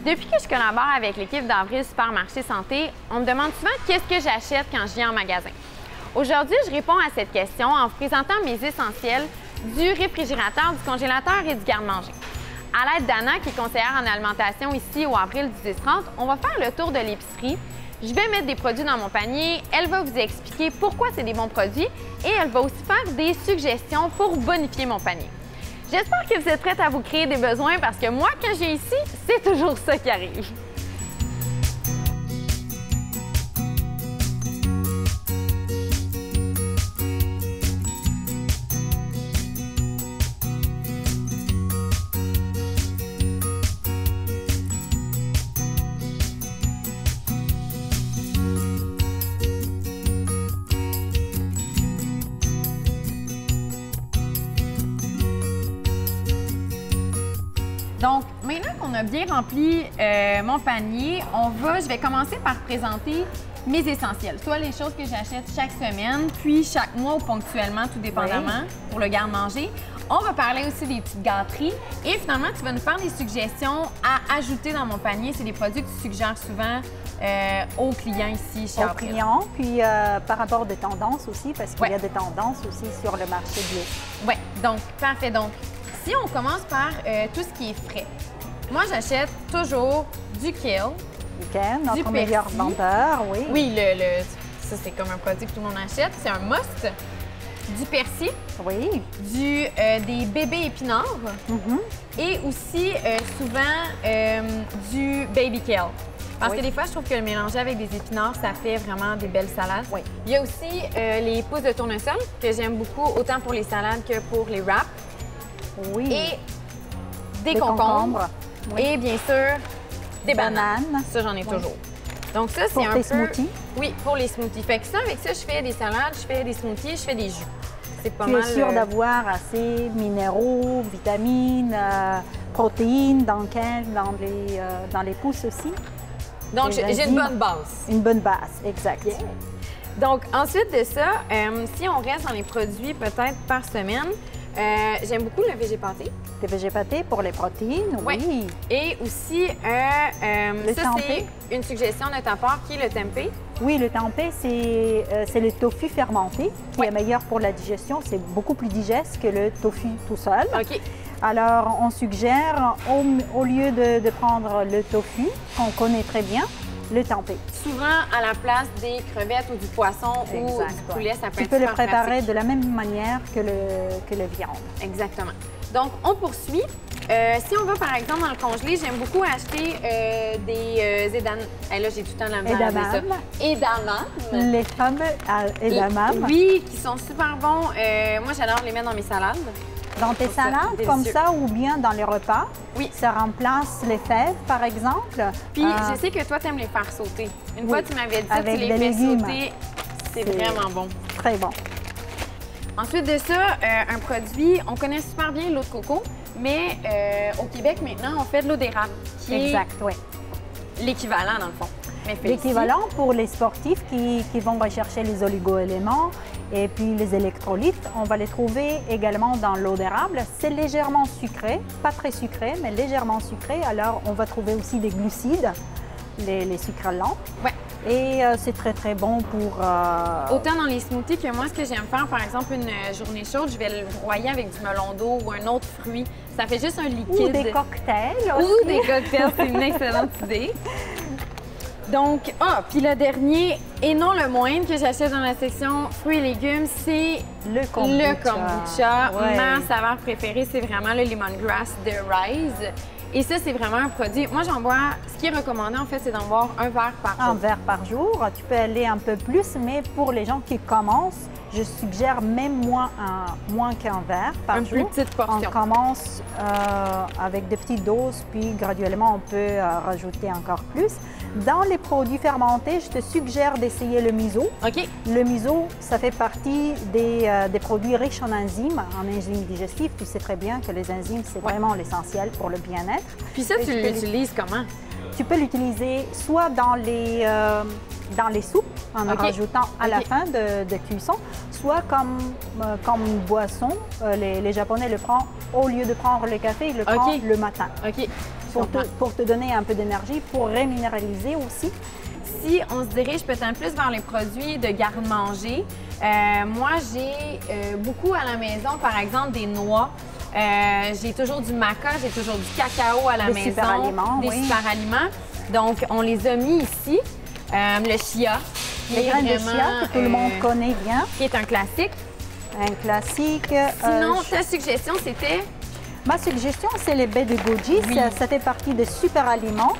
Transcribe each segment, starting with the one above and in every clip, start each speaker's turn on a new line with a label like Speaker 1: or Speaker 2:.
Speaker 1: Depuis que je collabore avec l'équipe d'Avril Supermarché Santé, on me demande souvent qu'est-ce que j'achète quand je viens en magasin. Aujourd'hui, je réponds à cette question en vous présentant mes essentiels du réfrigérateur, du congélateur et du garde-manger. À l'aide d'Anna, qui est conseillère en alimentation ici au Avril du 10-30, on va faire le tour de l'épicerie. Je vais mettre des produits dans mon panier, elle va vous expliquer pourquoi c'est des bons produits et elle va aussi faire des suggestions pour bonifier mon panier. J'espère que vous êtes prête à vous créer des besoins parce que moi, quand je viens ici, c'est toujours ça qui arrive. Donc, maintenant qu'on a bien rempli mon panier, je vais commencer par présenter mes essentiels, soit les choses que j'achète chaque semaine, puis chaque mois ou ponctuellement, tout dépendamment, pour le garde-manger. On va parler aussi des petites gâteries et finalement, tu vas nous faire des suggestions à ajouter dans mon panier. C'est des produits que tu suggères souvent aux clients ici chez Avril.
Speaker 2: Aux clients, puis par rapport de tendances aussi, parce qu'il y a des tendances aussi sur le marché bio.
Speaker 1: Oui, donc, parfait. Donc, si on commence par tout ce qui est frais, moi, j'achète toujours du kale.
Speaker 2: Du kale, notre meilleur vendeur, oui.
Speaker 1: Oui, ça, c'est comme un produit que tout le monde achète. C'est un must. Du persil.
Speaker 2: Oui.
Speaker 1: Des bébés épinards. Et aussi, souvent, du baby kale. Parce que des fois, je trouve que le mélanger avec des épinards, ça fait vraiment des belles salades.
Speaker 2: Oui.
Speaker 1: Il y a aussi les pousses de tournesol que j'aime beaucoup, autant pour les salades que pour les wraps.
Speaker 2: Oui.
Speaker 1: Et des concombres.
Speaker 2: Oui.
Speaker 1: Et bien sûr, des bananes. Ça, j'en ai toujours. Donc ça, c'est un peu...
Speaker 2: Pour tes smoothies?
Speaker 1: Oui, pour les smoothies. Fait que ça, avec ça, je fais des salades, je fais des smoothies, je fais des jus. C'est pas mal...
Speaker 2: Tu es sûr d'avoir assez minéraux, vitamines, protéines, dans les pousses aussi?
Speaker 1: Donc, j'ai une bonne base.
Speaker 2: Une bonne base, exact.
Speaker 1: Yeah. Donc, ensuite de ça, si on reste dans les produits peut-être par semaine, j'aime beaucoup le végépâté.
Speaker 2: Le végépâté pour les protéines, oui.
Speaker 1: Et aussi, ça, c'est une suggestion de ta part qui est le tempeh.
Speaker 2: Oui, le tempeh, c'est le tofu fermenté qui est meilleur pour la digestion. C'est beaucoup plus digeste que le tofu tout seul.
Speaker 1: OK.
Speaker 2: Alors, on suggère, au lieu de prendre le tofu, qu'on connaît très bien, le tempeh.
Speaker 1: Souvent à la place des crevettes ou du poisson ou du poulet, ça peut être
Speaker 2: Tu peux le préparer
Speaker 1: pratique.
Speaker 2: de la même manière que le viande.
Speaker 1: Exactement. Donc, on poursuit. Si on va, par exemple, dans le congelé, j'aime beaucoup acheter des edamame. Là, j'ai tout le temps la misère à dire ça. Edamame.
Speaker 2: Les fameux edamame.
Speaker 1: Oui, qui sont super bons. Moi, j'adore les mettre dans mes salades.
Speaker 2: Dans tes salades, comme ça, ou bien dans les repas.
Speaker 1: Oui.
Speaker 2: Ça remplace les fèves, par exemple.
Speaker 1: Puis, je sais que toi, tu aimes les faire sauter. Une fois, tu m'avais dit que tu les fais
Speaker 2: légumes.
Speaker 1: sauter. C'est vraiment bon.
Speaker 2: Très bon.
Speaker 1: Ensuite de ça, un produit, on connaît super bien l'eau de coco, mais au Québec, maintenant, on fait de l'eau d'érable, qui est l'équivalent, dans le fond.
Speaker 2: L'équivalent pour les sportifs qui vont rechercher les oligo-éléments et puis les électrolytes, on va les trouver également dans l'eau d'érable. C'est légèrement sucré, pas très sucré, mais légèrement sucré. Alors, on va trouver aussi des glucides, les sucres lents.
Speaker 1: Ouais.
Speaker 2: Et c'est très, très bon pour...
Speaker 1: Autant dans les smoothies que moi, ce que j'aime faire, par exemple, une journée chaude, je vais le broyer avec du melon d'eau ou un autre fruit. Ça fait juste un liquide.
Speaker 2: Ou des cocktails aussi.
Speaker 1: Ou des cocktails, c'est une excellente idée. Donc, puis le dernier, et non le moindre, que j'achète dans la section fruits et légumes, c'est
Speaker 2: le kombucha.
Speaker 1: Ouais. Ma saveur préférée, c'est vraiment le lemongrass de Rise. Et ça, c'est vraiment un produit. Moi, j'en bois. Ce qui est recommandé, en fait, c'est d'en boire un verre par jour.
Speaker 2: Un verre par jour. Tu peux aller un peu plus, mais pour les gens qui commencent, je suggère même moins qu'un verre par jour.
Speaker 1: Une plus petite portion.
Speaker 2: On commence avec des petites doses, puis graduellement, on peut rajouter encore plus. Dans les produits fermentés, je te suggère d'essayer le miso.
Speaker 1: OK.
Speaker 2: Le miso, ça fait partie des produits riches en enzymes digestifs. Tu sais très bien que les enzymes, c'est vraiment l'essentiel pour le bien-être.
Speaker 1: Puis ça, tu l'utilises comment?
Speaker 2: Tu peux l'utiliser soit dans les soupes, en rajoutant à la fin de cuisson, soit comme boisson. Les Japonais le prennent, au lieu de prendre le café, ils le prennent le matin.
Speaker 1: OK.
Speaker 2: pour te donner un peu d'énergie, pour reminéraliser aussi.
Speaker 1: Si on se dirige peut-être plus vers les produits de garde-manger, moi, j'ai beaucoup à la maison, par exemple, des noix. J'ai toujours du maca, j'ai toujours du cacao à la maison.
Speaker 2: Super aliments,
Speaker 1: des super aliments. Donc, on les a mis ici. Le chia.
Speaker 2: Les graines de chia que tout le monde connaît bien.
Speaker 1: Qui est un classique.
Speaker 2: Un classique.
Speaker 1: Sinon, ta suggestion, c'était?
Speaker 2: Ma suggestion, c'est les baies de goji. Oui. Ça fait partie des super aliments.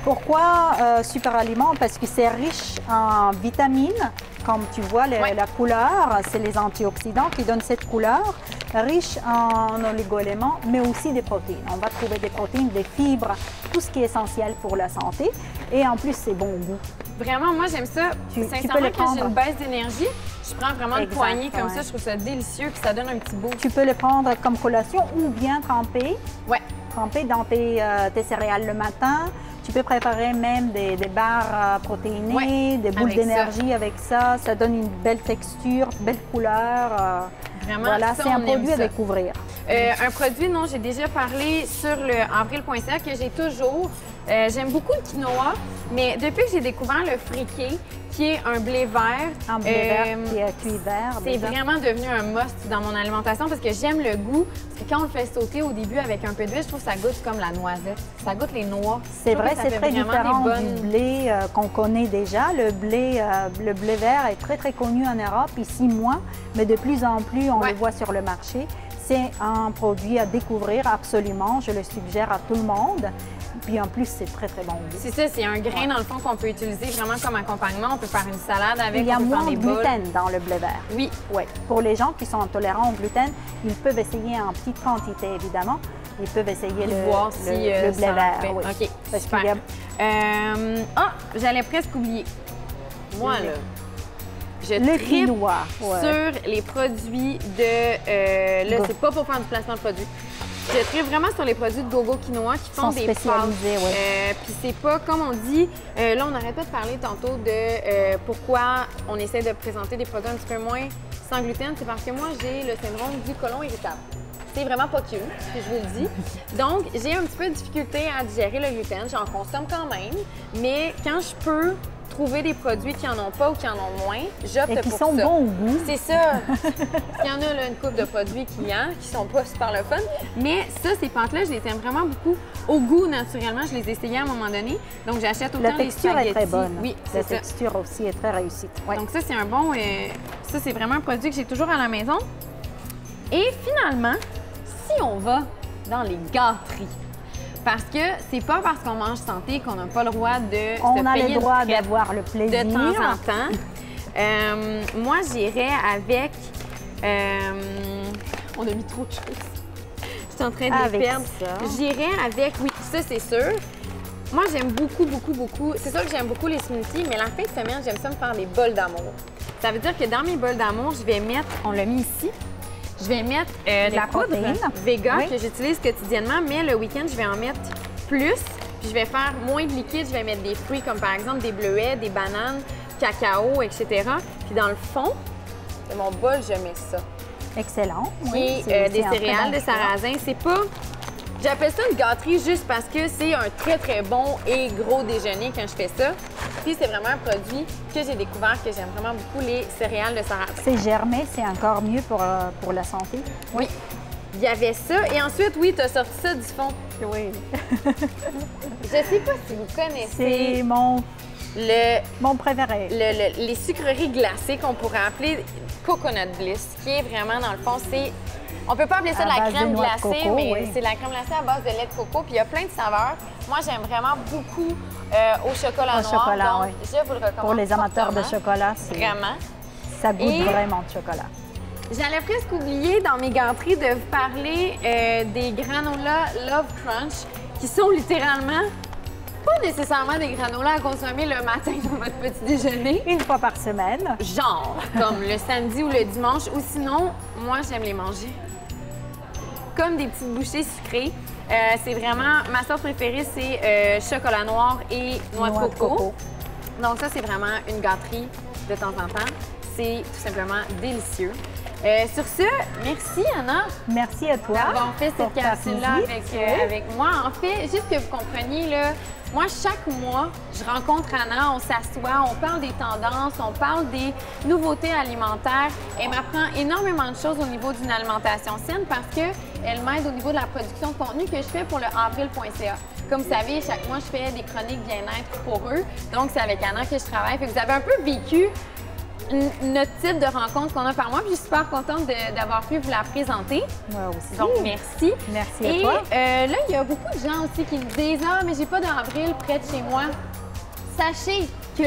Speaker 2: Pourquoi super aliments? Parce que c'est riche en vitamines. Comme tu vois, la couleur, c'est les antioxydants qui donnent cette couleur. Riche en oligo-éléments, mais aussi des protéines. On va trouver des protéines, des fibres, tout ce qui est essentiel pour la santé. Et en plus, c'est bon au goût.
Speaker 1: Vraiment, moi, j'aime ça. Sincèrement, quand j'ai une baisse d'énergie, je prends vraiment une poignée comme ça. Je trouve ça délicieux puis ça donne un petit boost.
Speaker 2: Tu peux le prendre comme collation ou bien tremper.
Speaker 1: Ouais.
Speaker 2: Tremper dans tes céréales le matin. Tu peux préparer même des barres protéinées, des boules d'énergie avec ça. Ça donne une belle texture, belle couleur.
Speaker 1: Vraiment,
Speaker 2: voilà, c'est un produit à découvrir.
Speaker 1: Un produit dont j'ai déjà parlé sur le avril.ca que j'ai toujours. J'aime beaucoup le quinoa, mais depuis que j'ai découvert le friqué, qui est un blé vert.
Speaker 2: Un blé vert qui est cuit vert.
Speaker 1: C'est vraiment devenu un must dans mon alimentation parce que j'aime le goût. Parce que quand on le fait sauter au début avec un peu d'huile, je trouve que ça goûte comme la noisette. Ça goûte les noix.
Speaker 2: C'est vrai, c'est très différent du blé qu'on connaît déjà. Le blé vert est très, très connu en Europe, ici moins, mais de plus en plus, on le voit sur le marché. C'est un produit à découvrir absolument. Je le suggère à tout le monde. Puis en plus, c'est très, très bon.
Speaker 1: C'est ça, c'est un grain dans le fond qu'on peut utiliser vraiment comme accompagnement. On peut faire une salade avec.
Speaker 2: Il y a moins de gluten dans le blé vert.
Speaker 1: Oui.
Speaker 2: Ouais. Pour les gens qui sont intolérants au gluten, ils peuvent essayer en petite quantité, évidemment. Ils peuvent essayer le blé vert. Oui.
Speaker 1: OK, super. J'allais presque oublier. Moi, là, je tripe sur les produits de... là, c'est pas pour faire du placement de produits. Je tripe vraiment sur les produits de Gogo Quinoa qui font des pâtes. Puis c'est pas, comme on dit, là, on n'arrête pas de parler tantôt de pourquoi on essaie de présenter des produits un petit peu moins sans gluten. C'est parce que moi, j'ai le syndrome du côlon irritable. C'est vraiment pas cute, puis je vous le dis. Donc, j'ai un petit peu de difficulté à digérer le gluten. J'en consomme quand même, mais quand je peux trouver des produits qui en ont pas ou qui en ont moins, j'opte pour ça.
Speaker 2: Et qui sont bons au goût.
Speaker 1: C'est ça. Il y en a là, une couple de produits clients qui sont pas super le fun. Mais ça, ces pâtes-là, je les aime vraiment beaucoup. Au goût, naturellement, je les ai essayées à un moment donné. Donc, j'achète autant les spaghettis.
Speaker 2: La texture est très bonne.
Speaker 1: Oui,
Speaker 2: la texture aussi est très réussie.
Speaker 1: Ouais. Donc, ça, c'est un bon... ça, c'est vraiment un produit que j'ai toujours à la maison. Et finalement, si on va dans les gâteries, parce que c'est pas parce qu'on mange santé qu'on n'a pas le droit de se payer
Speaker 2: le droit d'avoir le plaisir.
Speaker 1: De temps en temps. Moi, j'irais avec... on a mis trop de choses. Je suis en train de les perdre. J'irais avec... Oui, ça, c'est sûr. Moi, j'aime beaucoup, beaucoup, beaucoup... C'est sûr que j'aime beaucoup les smoothies, mais la fin de semaine, j'aime ça me faire des bols d'amour. Ça veut dire que dans mes bols d'amour, je vais mettre... On l'a mis ici. Je vais mettre de la poudre Vega que j'utilise quotidiennement, mais le week-end, je vais en mettre plus. Puis je vais faire moins de liquide. Je vais mettre des fruits comme par exemple des bleuets, des bananes, cacao, etc. Puis dans le fond de mon bol, je mets ça.
Speaker 2: Excellent.
Speaker 1: Oui, des céréales de sarrasin. C'est pas... J'appelle ça une gâterie juste parce que c'est un très, très bon et gros déjeuner quand je fais ça. Puis c'est vraiment un produit que j'ai découvert que j'aime vraiment beaucoup, les céréales de sarrasin.
Speaker 2: C'est germé, c'est encore mieux pour la santé.
Speaker 1: Oui. Il y avait ça. Et ensuite, oui, tu as sorti ça du fond.
Speaker 2: Oui.
Speaker 1: Je sais pas si vous connaissez...
Speaker 2: C'est mon préféré.
Speaker 1: Les sucreries glacées qu'on pourrait appeler Coconut Bliss, qui est vraiment, dans le fond, c'est... On peut pas appeler ça de la crème glacée, mais c'est la crème glacée à base de lait de coco. Puis il y a plein de saveurs. Moi, j'aime vraiment beaucoup au chocolat noir. Donc, je vous le recommande.
Speaker 2: Pour les amateurs de chocolat, c'est...
Speaker 1: Vraiment.
Speaker 2: Ça goûte vraiment de chocolat.
Speaker 1: J'allais presque oublier dans mes gâteries de vous parler des granola Love Crunch, qui sont littéralement pas nécessairement des granolas à consommer le matin dans votre petit déjeuner.
Speaker 2: Une fois par semaine.
Speaker 1: Genre, comme le samedi ou le dimanche. Ou sinon, moi, j'aime les manger comme des petites bouchées sucrées. C'est vraiment... Ma sauce préférée, c'est chocolat noir et noix de coco. Donc ça, c'est vraiment une gâterie de temps en temps. C'est tout simplement délicieux. Sur ce, merci Anna
Speaker 2: Merci à toi
Speaker 1: d'avoir fait
Speaker 2: pour
Speaker 1: cette
Speaker 2: ta
Speaker 1: capsule-là
Speaker 2: visite.
Speaker 1: avec moi. En fait, juste que vous compreniez, là, moi, chaque mois, je rencontre Anna, on s'assoit, on parle des tendances, on parle des nouveautés alimentaires. Elle m'apprend énormément de choses au niveau d'une alimentation saine parce qu'elle m'aide au niveau de la production de contenu que je fais pour le avril.ca. Comme vous savez, chaque mois, je fais des chroniques bien-être pour eux. Donc, c'est avec Anna que je travaille. Fait que vous avez un peu vécu notre type de rencontre qu'on a par mois. Puis je suis super contente d'avoir pu vous la présenter.
Speaker 2: Moi aussi.
Speaker 1: Donc, merci.
Speaker 2: Merci à
Speaker 1: Et
Speaker 2: toi.
Speaker 1: là, il y a beaucoup de gens aussi qui me disent « Ah, mais j'ai pas d'avril près de chez moi. » Sachez que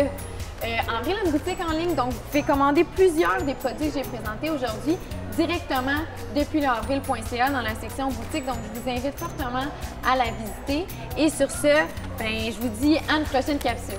Speaker 1: Avril a une boutique en ligne, donc vous pouvez commander plusieurs des produits que j'ai présentés aujourd'hui directement depuis le avril.ca dans la section boutique. Donc, je vous invite fortement à la visiter. Et sur ce, ben, je vous dis à une prochaine capsule.